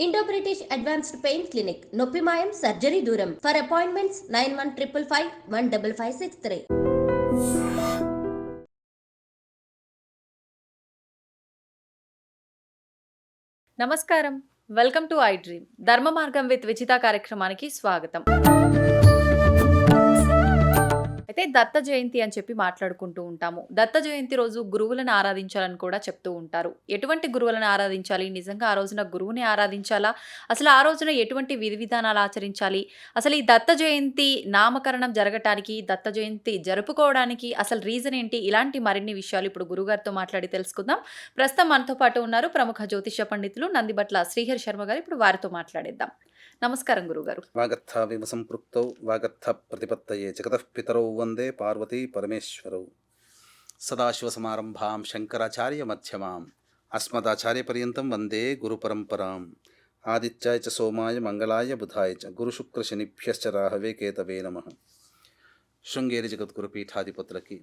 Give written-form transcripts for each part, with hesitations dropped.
Indo British advanced pain clinic నొప్పి మాయం surgery దూరం ఫర్ అపాయింట్మెంట్స్ 9155515563. నమస్కారం, వెల్కమ్ టు ఐ డ్రీమ్. ధర్మ మార్గం విత్ విచిత కార్యక్రమానికి స్వాగతం. అయితే దత్త జయంతి అని చెప్పి మాట్లాడుకుంటూ ఉంటాము. దత్త జయంతి రోజు గురువులను ఆరాధించాలని కూడా చెప్తూ ఉంటారు. ఎటువంటి గురువులను ఆరాధించాలి? నిజంగా ఆ రోజున గురువుని ఆరాధించాలా? అసలు ఆ రోజున ఎటువంటి విధి విధానాలు ఆచరించాలి? అసలు ఈ దత్త జయంతి నామకరణం జరగటానికి, దత్త జయంతి జరుపుకోవడానికి అసలు రీజన్ ఏంటి? ఇలాంటి మరిన్ని విషయాలు ఇప్పుడు గురుగారితో మాట్లాడి తెలుసుకుందాం. ప్రస్తుతం మనతో పాటు ఉన్నారు ప్రముఖ జ్యోతిష పండితులు నందిబట్ల శ్రీహరి శర్మ గారు. ఇప్పుడు వారితో మాట్లాడేద్దాం. నమస్కారం గురుగారు. వాగర్థ విమ సంపృక్తౌ వాగర్థ ప్రతిపత్తయే జగతః పితరౌ వందే పార్వతీ పరమేశ్వరౌ. సదాశివసమారంభాం శంకరాచార్య మధ్యమాం అస్మదాచార్య పర్యంతం వందే గురుపరంపరాం. ఆదిత్యాయ చ సోమాయ మంగళాయ బుధాయ చ గురుశుక్ర శనిభ్యశ్చ రాహవే కేతవే నమః. శృంగేరి జగద్గురు పీఠాధిపతులకి,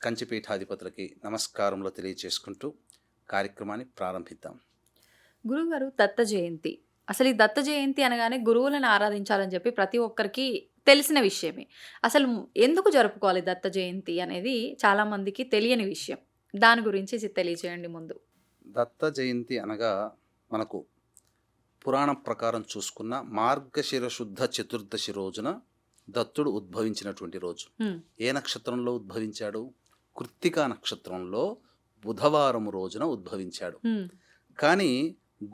కంచి పీఠాధిపతులకి నమస్కారములు తెలియచేసుకుంటూ కార్యక్రమాన్ని ప్రారంభిద్దాం. గురుగారు, దత్త జయంతి, అసలు ఈ దత్త జయంతి అనగానే గురువులను ఆరాధించాలని చెప్పి ప్రతి ఒక్కరికి తెలిసిన విషయమే. అసలు ఎందుకు జరుపుకోవాలి దత్త జయంతి అనేది చాలామందికి తెలియని విషయం. దాని గురించి తెలియచేయండి ముందు. దత్త జయంతి అనగా మనకు పురాణం ప్రకారం చూసుకున్న మార్గశిర శుద్ధ చతుర్దశి రోజున దత్తుడు ఉద్భవించినటువంటి రోజు. ఏ నక్షత్రంలో ఉద్భవించాడు? కృత్తికా నక్షత్రంలో బుధవారం రోజున ఉద్భవించాడు. కానీ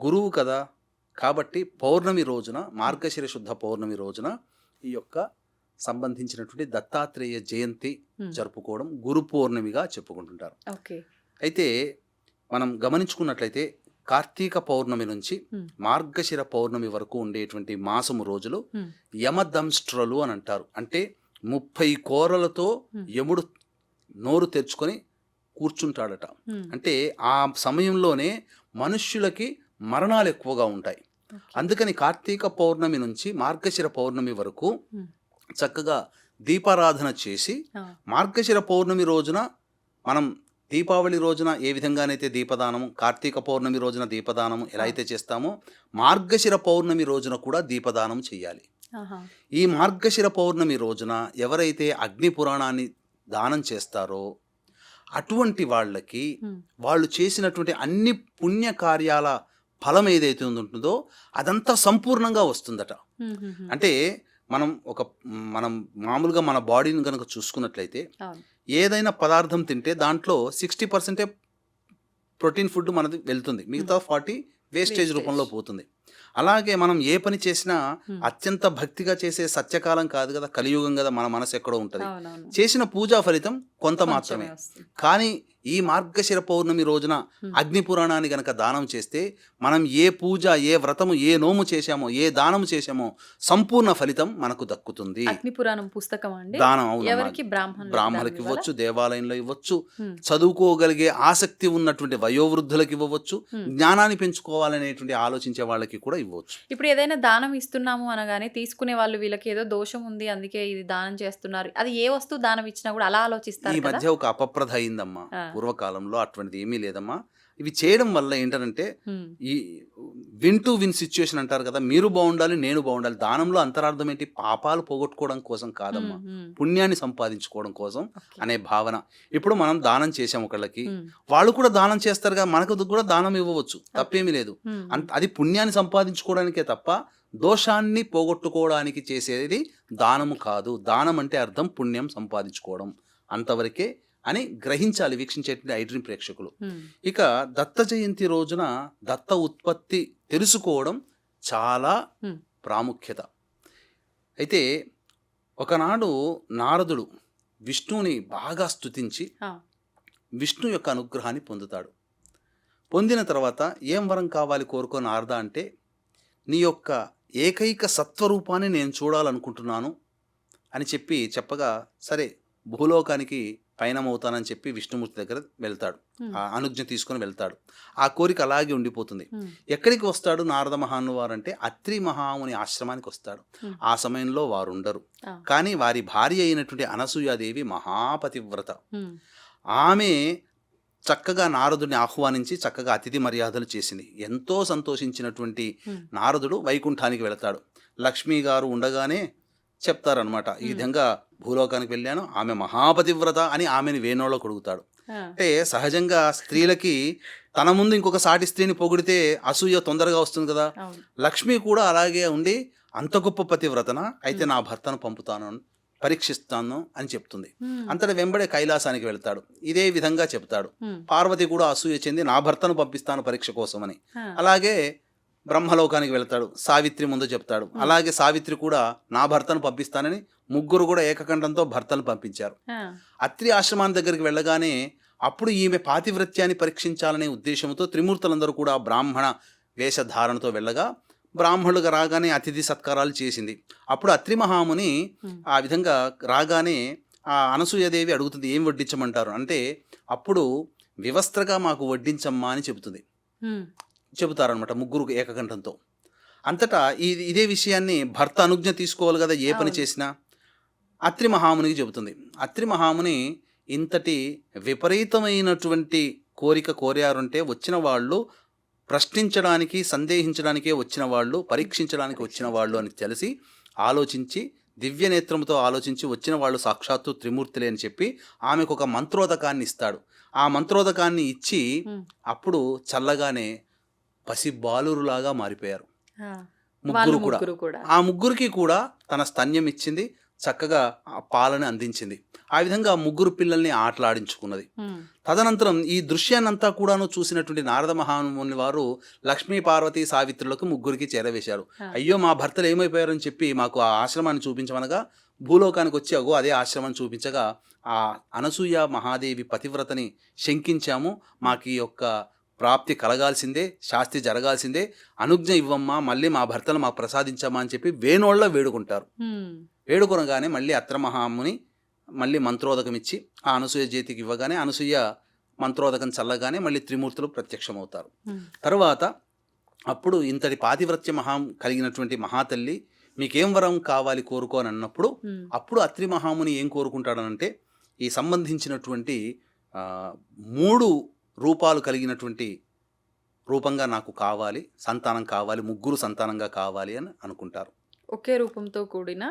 గురువు కదా, కాబట్టి పౌర్ణమి రోజున, మార్గశిర శుద్ధ పౌర్ణమి రోజున ఈ యొక్క సంబంధించినటువంటి దత్తాత్రేయ జయంతి జరుపుకోవడం గురు పౌర్ణమిగా చెప్పుకుంటుంటారు. అయితే మనం గమనించుకున్నట్లయితే కార్తీక పౌర్ణమి నుంచి మార్గశిర పౌర్ణమి వరకు ఉండేటువంటి మాసము రోజులు యమదంష్ట్రలు అని అంటారు. అంటే 30 కోరలతో యముడు నోరు తెరుచుకొని కూర్చుంటాడట. అంటే ఆ సమయంలోనే మనుష్యులకి మరణాలు ఎక్కువగా ఉంటాయి. అందుకని కార్తీక పౌర్ణమి నుంచి మార్గశిర పౌర్ణమి వరకు చక్కగా దీపారాధన చేసి, మార్గశిర పౌర్ణమి రోజున మనం దీపావళి రోజున ఏ విధంగానైతే దీపదానము, కార్తీక పౌర్ణమి రోజున దీపదానము ఎలా అయితే చేస్తామో, మార్గశిర పౌర్ణమి రోజున కూడా దీపదానం చేయాలి. ఈ మార్గశిర పౌర్ణమి రోజున ఎవరైతే అగ్ని పురాణాన్ని దానం చేస్తారో అటువంటి వాళ్ళకి వాళ్ళు చేసినటువంటి అన్ని పుణ్య కార్యాల ఫలం ఏదైతే ఉంటుందో అదంతా సంపూర్ణంగా వస్తుందట. అంటే మనం మామూలుగా మన బాడీని కనుక చూసుకున్నట్లయితే ఏదైనా పదార్థం తింటే దాంట్లో 60% ప్రోటీన్ ఫుడ్ మనది వెళ్తుంది, మిగతా 40 వేస్టేజ్ రూపంలో పోతుంది. అలాగే మనం ఏ పని చేసినా అత్యంత భక్తిగా చేసే సత్యకాలం కాదు కదా, కలియుగం కదా, మన మనసు ఎక్కడో ఉంటుంది. చేసిన పూజా ఫలితం కొంత మాత్రమే. కానీ ఈ మార్గశిర పౌర్ణమి రోజున అగ్ని పురాణాన్ని గనక దానం చేస్తే మనం ఏ పూజ, ఏ వ్రతము, ఏ నోము చేశామో, ఏ దానము చేశామో సంపూర్ణ ఫలితం మనకు దక్కుతుంది. అగ్ని పురాణం పుస్తకం దానం బ్రాహ్మణులకు ఇవ్వచ్చు, దేవాలయంలో ఇవ్వచ్చు, చదువుకోగలిగే ఆసక్తి ఉన్నటువంటి వయోవృద్ధులకు ఇవ్వచ్చు, జ్ఞానాన్ని పెంచుకోవాలనేటువంటి ఆలోచించే వాళ్ళకి కూడా ఇవ్వచ్చు. ఇప్పుడు ఏదైనా దానం ఇస్తున్నాము అనగానే తీసుకునే వాళ్ళు వీళ్ళకి ఏదో దోషం ఉంది అందుకే ఇది దానం చేస్తున్నారు, అది ఏ వస్తువు దానం ఇచ్చినా కూడా అలా ఆలోచిస్తారు. ఈ మధ్య ఒక అపప్రథ అయిందమ్మా. పూర్వకాలంలో అటువంటిది ఏమీ లేదమ్మా. ఇవి చేయడం వల్ల ఏంటంటే ఈ విన్ టు విన్ సిచ్యువేషన్ అంటారు కదా, మీరు బాగుండాలి, నేను బాగుండాలి. దానంలో అంతరార్థం ఏంటి? పాపాలు పోగొట్టుకోవడం కోసం కాదమ్మా, పుణ్యాన్ని సంపాదించుకోవడం కోసం అనే భావన. ఇప్పుడు మనం దానం చేసాం ఒకళ్ళకి, వాళ్ళు కూడా దానం చేస్తారు కదా, మనకు కూడా దానం ఇవ్వవచ్చు, తప్పేమీ లేదు. అది పుణ్యాన్ని సంపాదించుకోవడానికే తప్ప దోషాన్ని పోగొట్టుకోవడానికి చేసేది దానము కాదు. దానం అంటే అర్థం పుణ్యం సంపాదించుకోవడం, అంతవరకే అని గ్రహించాలి వీక్షించేటువంటి ఐ డ్రీమ్ ప్రేక్షకులు. ఇక దత్త జయంతి రోజున దత్త ఉత్పత్తి తెలుసుకోవడం చాలా ప్రాముఖ్యత. అయితే ఒకనాడు నారదుడు విష్ణువుని బాగా స్తుతించి విష్ణు యొక్క అనుగ్రహాన్ని పొందుతాడు. పొందిన తర్వాత ఏం వరం కావాలి కోరుకో నారద అంటే, నీ యొక్క ఏకైక సత్వరూపాన్ని నేను చూడాలనుకుంటున్నాను అని చెప్పగా, సరే భూలోకానికి పయనమవుతానని చెప్పి విష్ణుమూర్తి దగ్గర వెళ్తాడు, ఆ అనుజ్ఞ తీసుకొని వెళ్తాడు. ఆ కోరిక అలాగే ఉండిపోతుంది. ఎక్కడికి వస్తాడు నారద మహానువారు అంటే అత్రి మహాముని ఆశ్రమానికి వస్తాడు. ఆ సమయంలో వారు ఉండరు, కానీ వారి భార్య అయినటువంటి అనసూయాదేవి మహాపతివ్రత. ఆమె చక్కగా నారదుడిని ఆహ్వానించి చక్కగా అతిథి మర్యాదలు చేసింది. ఎంతో సంతోషించినటువంటి నారదుడు వైకుంఠానికి వెళతాడు. లక్ష్మీ గారు ఉండగానే చెప్తారనమాట, ఈ విధంగా భూలోకానికి వెళ్ళాను, ఆమె మహాపతివ్రత అని ఆమెను వేణోలో కొడుకుతాడు. అంటే సహజంగా స్త్రీలకి తన ముందు ఇంకొక సాటి స్త్రీని పొగిడితే అసూయ తొందరగా వస్తుంది కదా. లక్ష్మి కూడా అలాగే ఉండి అంత గొప్ప పతివ్రతన అయితే నా భర్తను పంపుతాను, పరీక్షిస్తాను అని చెప్తుంది. అంతటా వెంబడే కైలాసానికి వెళ్తాడు, ఇదే విధంగా చెప్తాడు. పార్వతి కూడా అసూయ చెంది నా భర్తను పంపిస్తాను పరీక్ష కోసం అని. అలాగే బ్రహ్మలోకానికి వెళ్తాడు, సావిత్రి ముందు చెప్తాడు. అలాగే సావిత్రి కూడా నా భర్తను పంపిస్తానని ముగ్గురు కూడా ఏకకంఠంతో భర్తను పంపించారు. అత్రి ఆశ్రమాన్ని దగ్గరికి వెళ్ళగానే అప్పుడు ఈమె పాతివ్రత్యాన్ని పరీక్షించాలనే ఉద్దేశంతో త్రిమూర్తులందరూ కూడా బ్రాహ్మణ వేషధారణతో వెళ్ళగా బ్రాహ్మణులుగా రాగానే అతిథి సత్కారాలు చేసింది. అప్పుడు అత్రి మహాముని ఆ విధంగా రాగానే ఆ అనసూయదేవి అడుగుతుంది, ఏం వడ్డించమంటారు అంటే అప్పుడు వివస్త్రగా మాకు వడ్డించమ్మా అని చెబుతారనమాట ముగ్గురు ఏకకంఠంతో. అంతటా ఇదే విషయాన్ని భర్త అనుజ్ఞ తీసుకోవాలి కదా ఏ పని చేసినా. అత్రి మహామునికి చెబుతుంది. అత్రి మహాముని ఇంతటి విపరీతమైనటువంటి కోరిక కోరారంటే వచ్చిన వాళ్ళు ప్రశ్నించడానికి సందేహించడానికే వచ్చిన వాళ్ళు, పరీక్షించడానికి వచ్చిన వాళ్ళు అని తెలిసి ఆలోచించి దివ్యనేత్రంతో ఆలోచించి వచ్చిన వాళ్ళు సాక్షాత్తు త్రిమూర్తులే అని చెప్పి ఆమెకు ఒక మంత్రోదకాన్ని ఇస్తాడు. ఆ మంత్రోదకాన్ని ఇచ్చి అప్పుడు చల్లగానే పసి బాలురులాగా మారిపోయారు ముగ్గురు కూడా. ఆ ముగ్గురికి కూడా తన స్తన్యం ఇచ్చింది, చక్కగా ఆ పాలని అందించింది. ఆ విధంగా ముగ్గురు పిల్లల్ని ఆటలాడించుకున్నది. తదనంతరం ఈ దృశ్యాన్నంతా కూడాను చూసినటువంటి నారద మహాముని వారు లక్ష్మీ పార్వతి సావిత్రులకు ముగ్గురికి చేరవేశారు. అయ్యో మా భర్తలు ఏమైపోయారని చెప్పి మాకు ఆ ఆశ్రమాన్ని చూపించమనగా భూలోకానికి వచ్చి అగో అదే ఆశ్రమాన్ని చూపించగా ఆ అనసూయ మహాదేవి పతివ్రతని శంకించాము, మాకు ఈ యొక్క ప్రాప్తి కలగాల్సిందే, శాస్తి జరగాల్సిందే, అనుజ్ఞ ఇవ్వమ్మా, మళ్ళీ మా భర్తలు మాకు ప్రసాదించమ్మా అని చెప్పి వేణోళ్ళ వేడుకుంటారు. వేడుకొనగానే మళ్ళీ అత్రమహాముని మళ్ళీ మంత్రోదకం ఇచ్చి ఆ అనసూయ చేతికి ఇవ్వగానే అనసూయ మంత్రోదకం చల్లగానే మళ్ళీ త్రిమూర్తులు ప్రత్యక్షమవుతారు. తరువాత అప్పుడు ఇంతటి పాతివ్రత్య కలిగినటువంటి మహాతల్లి మీకేం వరం కావాలి కోరుకోని అన్నప్పుడు అప్పుడు అత్రి మహాముని ఏం కోరుకుంటాడనంటే ఈ సంబంధించినటువంటి 3 రూపాలు కలిగినటువంటి రూపంగా నాకు కావాలి, సంతానం కావాలి, ముగ్గురు సంతానంగా కావాలి అని అనుకుంటారు. ఒకే రూపంతో కూడిన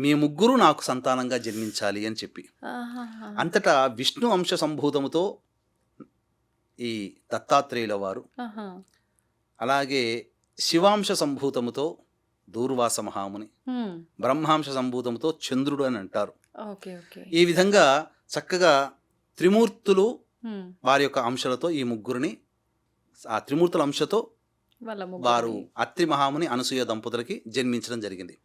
మీ ముగ్గురు నాకు సంతానంగా జన్మించాలి అని చెప్పి. అంతటా విష్ణు అంశ సంభూతముతో ఈ దత్తాత్రేయుల వారు, అలాగే శివాంశ సంభూతముతో దూర్వాస మహాముని, బ్రహ్మాంశ సంభూతముతో చంద్రుడు అని అంటారు. ఈ విధంగా చక్కగా త్రిమూర్తులు వారి యొక్క అంశాలతో ఈ ముగ్గురిని ఆ త్రిమూర్తుల అంశతో వారు అత్రి మహాముని అనసూయ దంపతులకి జన్మించడం జరిగింది.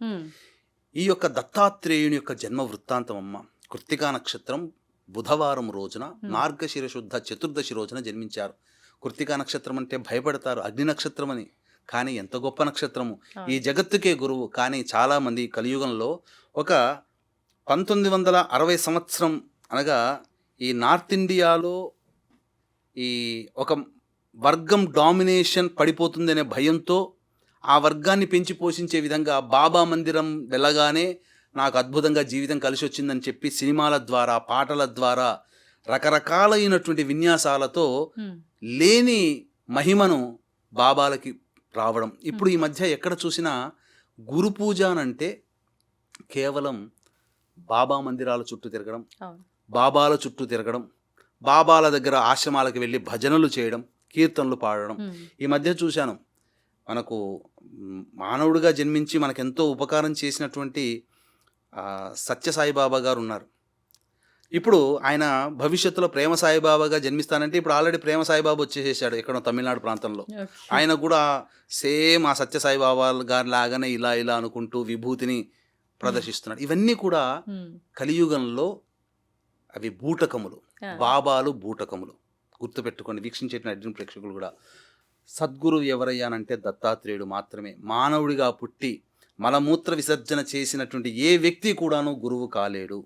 ఈ యొక్క దత్తాత్రేయుని యొక్క జన్మ వృత్తాంతం అమ్మ కృత్తికా నక్షత్రం బుధవారం రోజున మార్గశిర శుద్ధ చతుర్దశి రోజున జన్మించారు. కృత్తికా నక్షత్రం అంటే భయపడతారు, అగ్ని నక్షత్రం అని, కానీ ఎంత గొప్ప నక్షత్రము, ఈ జగత్తుకే గురువు. కానీ చాలామంది కలియుగంలో ఒక 1960 సంవత్సరం అనగా ఈ నార్త్ ఇండియాలో ఈ ఒక వర్గం డామినేషన్ పడిపోతుందనే భయంతో ఆ వర్గాన్ని పెంచి పోషించే విధంగా బాబా మందిరం వెళ్ళగానే నాకు అద్భుతంగా జీవితం కలిసి వచ్చిందని చెప్పి సినిమాల ద్వారా పాటల ద్వారా రకరకాలైనటువంటి విన్యాసాలతో లేని మహిమను బాబాలకి రావడం. ఇప్పుడు ఈ మధ్య ఎక్కడ చూసినా గురు పూజ అంటే కేవలం బాబా మందిరాల చుట్టూ తిరగడం, బాబాల చుట్టూ తిరగడం, బాబాల దగ్గర ఆశ్రమాలకు వెళ్ళి భజనలు చేయడం, కీర్తనలు పాడడం. ఈ మధ్య చూశాను, మనకు మానవుడిగా జన్మించి మనకెంతో ఉపకారం చేసినటువంటి సత్యసాయిబాబా గారు ఉన్నారు. ఇప్పుడు ఆయన భవిష్యత్తులో ప్రేమ సాయిబాబాగా జన్మిస్తానంటే ఇప్పుడు ఆల్రెడీ ప్రేమ సాయిబాబా వచ్చేసేసాడు ఎక్కడో తమిళనాడు ప్రాంతంలో. ఆయన కూడా సేమ్ ఆ సత్యసాయిబాబా గారి లాగానే ఇలా ఇలా అనుకుంటూ విభూతిని ప్రదర్శిస్తున్నాడు. ఇవన్నీ కూడా కలియుగంలో అవి బూటకములు, బాబాలు బూటకములు. గుర్తుపెట్టుకోండి వీక్షించేటువంటి ప్రేక్షకులు కూడా. సద్గురు ఎవరయ్యానంటే దత్తాత్రేయుడు మాత్రమే. మానవుడిగా పుట్టి మలమూత్ర విసర్జన చేసినటువంటి ఏ వ్యక్తి కూడాను గురువు కాలేడు,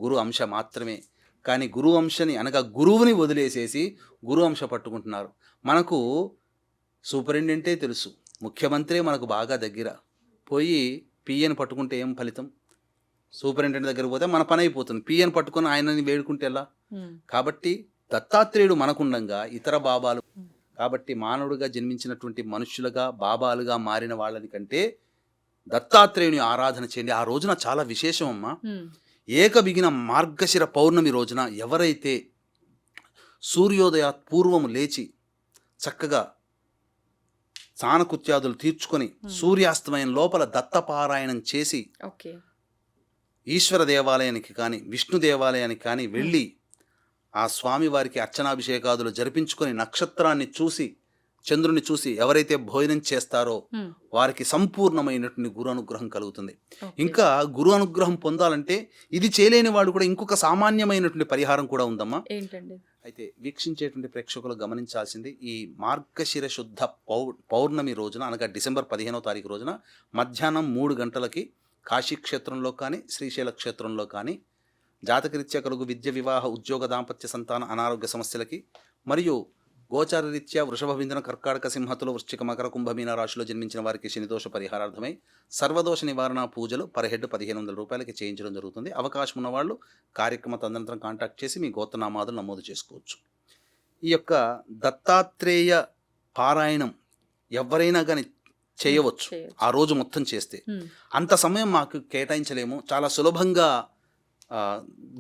గురు అంశ మాత్రమే. కానీ గురు అంశని అనగా గురువుని వదిలేసేసి గురు అంశ పట్టుకుంటున్నారు. మనకు సూపరింటెండెంటే తెలుసు, ముఖ్యమంత్రి మనకు బాగా దగ్గర, పోయి పిఎని పట్టుకుంటే ఏం ఫలితం? సూపరింటెండెంట్ దగ్గర పోతే మన పని అయిపోతుంది. పిఎని పట్టుకొని ఆయనని వేడుకుంటే ఎలా? కాబట్టి దత్తాత్రేయుడు మనకుండంగా ఇతర బాబాలు, కాబట్టి మానవుడిగా జన్మించినటువంటి మనుష్యులుగా బాబాలుగా మారిన వాళ్ళని కంటే దత్తాత్రేయుని ఆరాధన చేయండి. ఆ రోజున చాలా విశేషం అమ్మా. ఏకబిగిన మార్గశిర పౌర్ణమి రోజున ఎవరైతే సూర్యోదయ పూర్వము లేచి చక్కగా స్నానకృత్యాదులు తీర్చుకొని సూర్యాస్తమయం లోపల దత్తపారాయణం చేసి ఈశ్వర దేవాలయానికి కానీ విష్ణు దేవాలయానికి కానీ వెళ్ళి ఆ స్వామివారికి అర్చనాభిషేకాదులు జరిపించుకొని నక్షత్రాన్ని చూసి చంద్రుని చూసి ఎవరైతే భోజనం చేస్తారో వారికి సంపూర్ణమైనటువంటి గురు అనుగ్రహం కలుగుతుంది. ఇంకా గురు అనుగ్రహం పొందాలంటే ఇది చేయలేని వాడు కూడా ఇంకొక సామాన్యమైనటువంటి పరిహారం కూడా ఉందమ్మా. ఏంటండి? అయితే వీక్షించేటువంటి ప్రేక్షకులు గమనించాల్సింది, ఈ మార్గశిర శుద్ధ పౌర్ణమి రోజున అనగా డిసెంబర్ 15వ తారీఖు రోజున మధ్యాహ్నం 3 గంటలకి కాశీ క్షేత్రంలో కానీ శ్రీశైల క్షేత్రంలో కానీ జాతకరీత్యా కలుగు విద్య, వివాహ, ఉద్యోగ, దాంపత్య, సంతాన, అనారోగ్య సమస్యలకి మరియు గోచార రీత్యా వృషభ, మిథున, కర్కాటక, సింహతులు, వృశ్చిక, మకర, కుంభ, మీన రాశిలో జన్మించిన వారికి శనిదోష పరిహారార్థమై సర్వదోష నివారణ పూజలు పర్ హెడ్ 1500 రూపాయలకి చేయించడం జరుగుతుంది. అవకాశం ఉన్నవాళ్ళు కార్యక్రమ తదనంతరం కాంటాక్ట్ చేసి మీ గోత్రనామాదులు నమోదు చేసుకోవచ్చు. ఈ యొక్క దత్తాత్రేయ పారాయణం ఎవరైనా కానీ చేయవచ్చు. ఆ రోజు మొత్తం చేస్తే అంత సమయం మాకు కేటాయించలేము, చాలా సులభంగా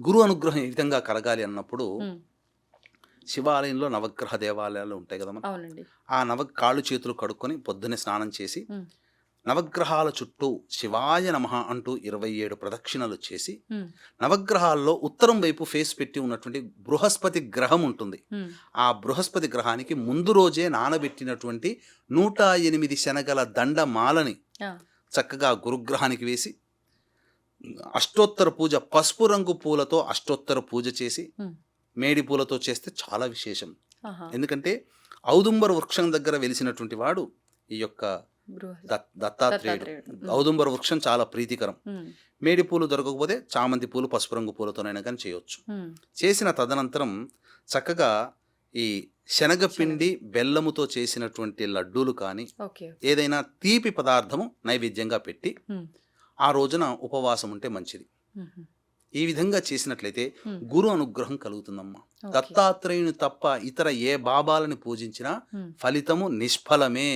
గురు అనుగ్రహం ఈ విధంగా కలగాలి అన్నప్పుడు శివాలయంలో నవగ్రహ దేవాలయాలు ఉంటాయి కదా మనం, ఆ కాళ్ళు చేతులు కడుక్కొని పొద్దున్నే స్నానం చేసి నవగ్రహాల చుట్టూ శివాయ నమః అంటూ 27 ప్రదక్షిణలు చేసి నవగ్రహాల్లో ఉత్తరం వైపు ఫేస్ పెట్టి ఉన్నటువంటి బృహస్పతి గ్రహం ఉంటుంది. ఆ బృహస్పతి గ్రహానికి ముందు రోజే నానబెట్టినటువంటి 108 శనగల దండమాలని చక్కగా గురుగ్రహానికి వేసి అష్టోత్తర పూజ, పసుపు రంగు పూలతో అష్టోత్తర పూజ చేసి మేడి పూలతో చేస్తే చాలా విశేషం. ఎందుకంటే ఔదుంబర వృక్షం దగ్గర వెలిసినటువంటి వాడు ఈ యొక్క దత్తాత్రేయుడు. ఔదుంబర వృక్షం చాలా ప్రీతికరం. మేడి పూలు దొరకకపోతే చామంతి పూలు, పసుపు రంగు పూలతోనైనా కానీ చేయవచ్చు. చేసిన తదనంతరం చక్కగా ఈ శనగపిండి బెల్లముతో చేసినటువంటి లడ్డూలు కానీ ఏదైనా తీపి పదార్థము నైవేద్యంగా పెట్టి ఆ రోజున ఉపవాసం ఉంటే మంచిది. ఈ విధంగా చేసినట్లయితే గురు అనుగ్రహం కలుగుతుందమ్మా. దత్తాత్రేయుని తప్ప ఇతర ఏ బాబాలని పూజించినా ఫలితము నిష్ఫలమే,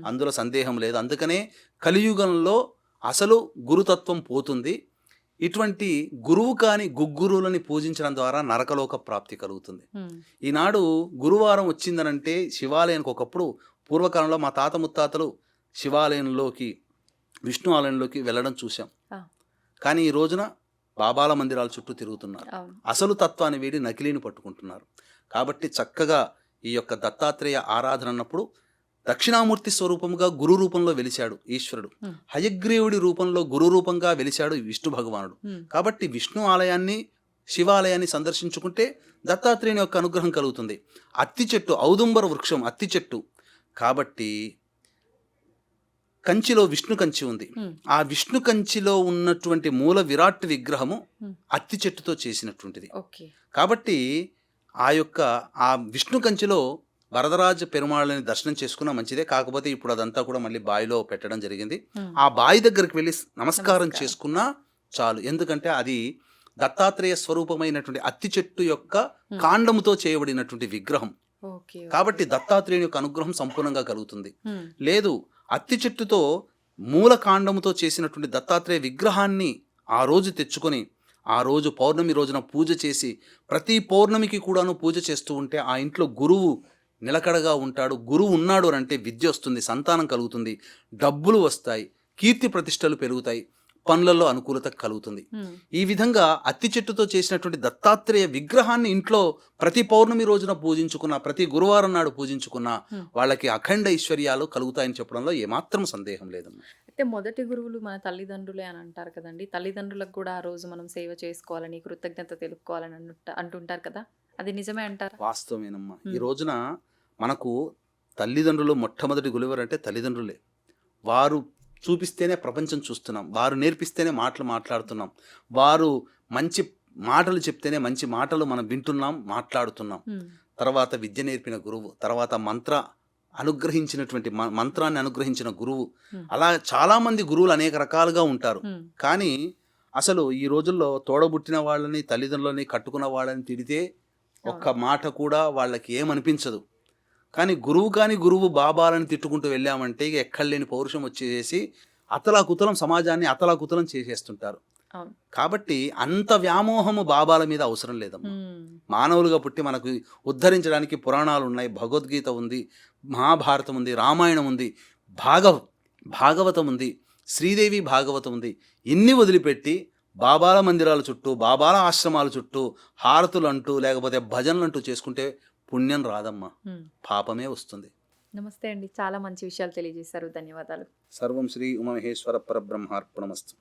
అందులో సందేహం లేదు. అందుకనే కలియుగంలో అసలు గురుతత్వం పోతుంది. ఇటువంటి గురువు కాని గుగ్గురువులని పూజించడం ద్వారా నరకలోక ప్రాప్తి కలుగుతుంది. ఈనాడు గురువారం వచ్చిందనంటే శివాలయానికి, ఒకప్పుడు పూర్వకాలంలో మా తాత ముత్తాతలు శివాలయంలోకి, విష్ణు ఆలయంలోకి వెళ్ళడం చూసాం. కానీ ఈ రోజున బాబాల మందిరాల చుట్టూ తిరుగుతున్నారు. అసలు తత్వాన్ని వీడి నకిలీని పట్టుకుంటున్నారు. కాబట్టి చక్కగా ఈ యొక్క దత్తాత్రేయ ఆరాధన అన్నప్పుడు దక్షిణామూర్తి స్వరూపంగా గురు రూపంలో వెలిశాడు ఈశ్వరుడు, హయగ్రీవుడి రూపంలో గురు రూపంగా వెలిశాడు విష్ణు భగవానుడు. కాబట్టి విష్ణు ఆలయాన్ని, శివాలయాన్ని సందర్శించుకుంటే దత్తాత్రేయుని యొక్క అనుగ్రహం కలుగుతుంది. అత్తి చెట్టు, ఔదుంబర వృక్షం అత్తి చెట్టు కాబట్టి కంచిలో విష్ణు కంచి ఉంది. ఆ విష్ణు కంచిలో ఉన్నటువంటి మూల విరాట్ విగ్రహము అత్తి చెట్టుతో చేసినటువంటిది. కాబట్టి ఆ విష్ణు కంచిలో వరదరాజ పెరుమాళ్ళని దర్శనం చేసుకున్నా మంచిదే. కాకపోతే ఇప్పుడు అదంతా కూడా మళ్ళీ బావిలో పెట్టడం జరిగింది. ఆ బావి దగ్గరికి వెళ్ళి నమస్కారం చేసుకున్నా చాలు. ఎందుకంటే అది దత్తాత్రేయ స్వరూపమైనటువంటి అత్తి చెట్టు యొక్క కాండముతో చేయబడినటువంటి విగ్రహం. కాబట్టి దత్తాత్రేయుని యొక్క అనుగ్రహం సంపూర్ణంగా కలుగుతుంది. లేదు, అత్తి చెట్టుతో మూల కాండముతో చేసినటువంటి దత్తాత్రేయ విగ్రహాన్ని ఆ రోజు తెచ్చుకొని ఆ రోజు పౌర్ణమి రోజున పూజ చేసి ప్రతి పౌర్ణమికి కూడాను పూజ చేస్తూ ఉంటే ఆ ఇంట్లో గురువు నిలకడగా ఉంటాడు. గురువు ఉన్నాడు అంటే విద్య వస్తుంది, సంతానం కలుగుతుంది, డబ్బులు వస్తాయి, కీర్తి ప్రతిష్టలు పెరుగుతాయి, పనులలో అనుకూలత కలుగుతుంది. ఈ విధంగా అత్తి చెట్టుతో చేసినటువంటి దత్తాత్రేయ విగ్రహాన్ని ఇంట్లో ప్రతి పౌర్ణమి రోజున పూజించుకున్న, ప్రతి గురువారం నాడు పూజించుకున్న వాళ్ళకి అఖండ ఐశ్వర్యాలు కలుగుతాయని చెప్పడంలో ఏమాత్రం సందేహం లేదమ్మా. అయితే మొదటి గురువులు మన తల్లిదండ్రులే అని అంటారు కదండి. తల్లిదండ్రులకు కూడా ఆ రోజు మనం సేవ చేసుకోవాలని, కృతజ్ఞత తెలుపుకోవాలని అంటుంటారు కదా, అది నిజమే అంటారా? వాస్తవమేనమ్మా. ఈ రోజున మనకు తల్లిదండ్రులు మొట్టమొదటి గురువు అంటే తల్లిదండ్రులే. వారు చూపిస్తేనే ప్రపంచం చూస్తున్నాం, వారు నేర్పిస్తేనే మాటలు మాట్లాడుతున్నాం, వారు మంచి మాటలు చెప్తేనే మంచి మాటలు మనం వింటున్నాం, మాట్లాడుతున్నాం. తర్వాత విద్య నేర్పిన గురువు, తర్వాత మంత్రాన్ని అనుగ్రహించిన గురువు, అలా చాలామంది గురువులు అనేక రకాలుగా ఉంటారు. కానీ అసలు ఈ రోజుల్లో తోడబుట్టిన వాళ్ళని, తల్లిదండ్రులని, కట్టుకున్న వాళ్ళని తిడితే ఒక్క మాట కూడా వాళ్ళకి ఏమనిపించదు. కానీ గురువు బాబాలని తిట్టుకుంటూ వెళ్ళామంటే ఇక ఎక్కడలేని పౌరుషం వచ్చేసి అతలాకుతలం సమాజాన్ని అతలాకుతలం చేసేస్తుంటారు. అవును. కాబట్టి అంత వ్యామోహము బాబాల మీద అవసరం లేదమ్మా. మానవులుగా పుట్టి మనకు ఉద్ధరించడానికి పురాణాలు ఉన్నాయి, భగవద్గీత ఉంది, మహాభారతం ఉంది, రామాయణం ఉంది, భాగవతం ఉంది, శ్రీదేవి భాగవతం ఉంది. ఇన్ని వదిలిపెట్టి బాబాల మందిరాల చుట్టూ, బాబాల ఆశ్రమాల చుట్టూ హారతులు అంటూ లేకపోతే భజనలు అంటూ చేసుకుంటే పుణ్యం రాదమ్మా, పాపమే వస్తుంది. నమస్తే అండి, చాలా మంచి విషయాలు తెలియజేశారు. ధన్యవాదాలు. సర్వం శ్రీ ఉమామహేశ్వర పరబ్రహ్మార్పణమస్తు.